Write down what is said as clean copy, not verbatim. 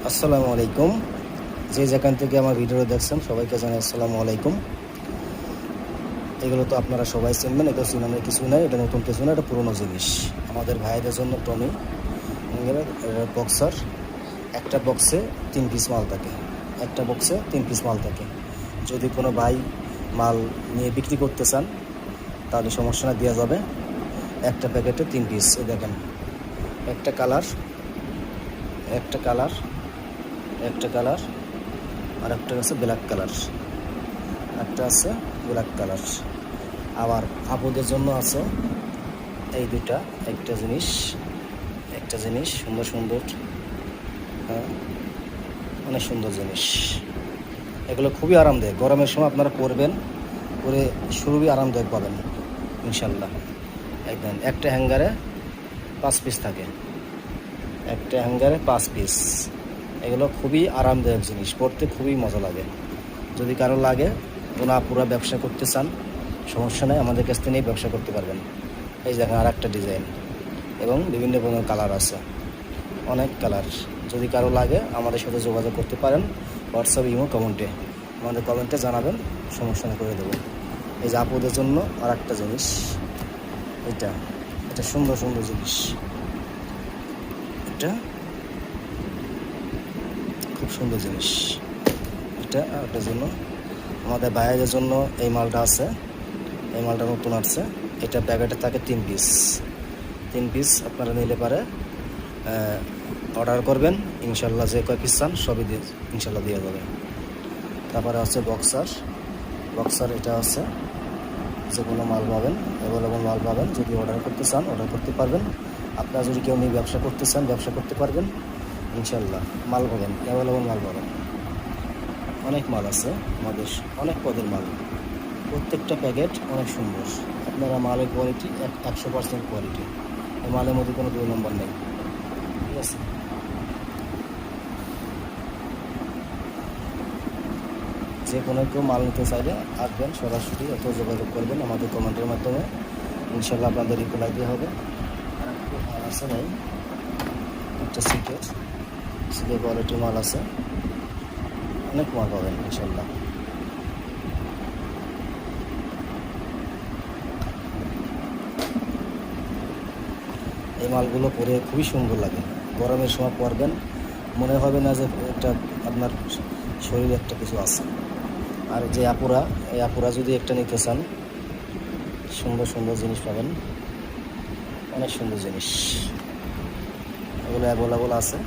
আসসালামু আলাইকুম। যে যেখান থেকে আমার ভিডিও দেখছেন সবাইকে জানাই আসসালামু আলাইকুম। এগুলো তো আপনারা সবাই চিনবেন, এটা চিনানোর কিছু নাই, এটা নতুন কিছু না, এটা পুরনো জিনিস। আমাদের ভাইদের জন্য টমি বক্সার, একটা বক্সে 3 পিস মাল থাকে, একটা বক্সে 3 পিস মাল থাকে। যদি কোনো ভাই মাল নিয়ে বিক্রি করতে চান তাহলে সমস্যা না, দেওয়া যাবে। একটা প্যাকেটে 3 পিস। দেখেন, একটা কালার, একটা কালার, একটা কালার, আর একটা আছে ব্ল্যাক কালার, একটা আছে ব্ল্যাক কালার। আবার আপুদের জন্য আছে এই দুইটা, একটা জিনিস, একটা জিনিস সুন্দর সুন্দর, হ্যাঁ, অনেক সুন্দর জিনিস। এগুলো খুবই আরামদায়ক, গরমের সময় আপনারা পরবেন, পরে খুবই আরামদায়ক পাবেন ইনশাল্লাহ। একদম একটা হ্যাঙ্গারে 5 পিস থাকে, একটা হ্যাঙ্গারে 5 পিস। এগুলো খুবই আরামদায়ক জিনিস, পরতে খুবই মজা লাগে। যদি কারো লাগে, কোনো আপুরা ব্যবসা করতে চান, সমস্যা নেই, আমাদের কাছ থেকে নিয়ে ব্যবসা করতে পারবেন। এই দেখেন আর একটা ডিজাইন, এবং বিভিন্ন ধরনের কালার আছে, অনেক কালার। যদি কারো লাগে আমাদের সাথে যোগাযোগ করতে পারেন, হোয়াটসঅ্যাপ, ইমো, কমেন্টে, আমাদের কমেন্টে জানাবেন, সমস্যা না করে দেবো। এই যে আপুদের জন্য আর একটা জিনিস, এটা এটা সুন্দর সুন্দর জিনিস, এটা খুব সুন্দর জিনিস। এটা আর এটার জন্য, আমাদের বাইরের জন্য এই মালটা আছে, এই মালটা নতুন আসছে। এটা প্যাকেটে থাকে 3 পিস, 3 পিস আপনারা নিলে পারে অর্ডার করবেন, ইনশাল্লাহ যে কয় পিস চান সবই দিয়ে ইনশাল্লাহ দেওয়া যাবে। তারপরে আছে বক্সার, বক্সার এটা আছে, যে কোনো মাল পাবেন, অ্যাভেলেবল মাল পাবেন। যদি অর্ডার করতে চান অর্ডার করতে পারবেন। আপনারা যদি কেউ নিয়ে ব্যবসা করতে চান ব্যবসা করতে পারবেন ইনশাল্লাহ, মাল পাবেন, অ্যাভেলেবল মাল পাবেন। অনেক মাল আছে আমাদের, অনেক পদের মাল, প্রত্যেকটা প্যাকেট অনেক সুন্দর। আপনারা মালের কোয়ালিটি 100% কোয়ালিটি, এই মালের মধ্যে কোনো 2 নম্বর নেই, ঠিক আছে। যে কোনো কেউ মাল নিতে চাইলে আসবেন সরাসরি, অত যোগাযোগ করবেন আমাদের কমেন্টের মাধ্যমে, ইনশাল্লাহ আপনাদের রিপ্লাই দিয়ে হবে। আর একটু মাল আছে ভাই, একটা সিকের কোয়ালিটির মাল আছে, অনেক মাল পাবেন ইনশাল্লাহ। এই মালগুলো পরে খুবই সুন্দর লাগে, গরমের সময় পরবেন, মনে হবে না যে একটা আপনার শরীরে একটা কিছু আছে। আর যে আপুরা, এই আপুরা যদি একটা নিতে চান, সুন্দর সুন্দর জিনিস পাবেন, অনেক সুন্দর জিনিস, এগুলো অ্যাভেলেবল আছে।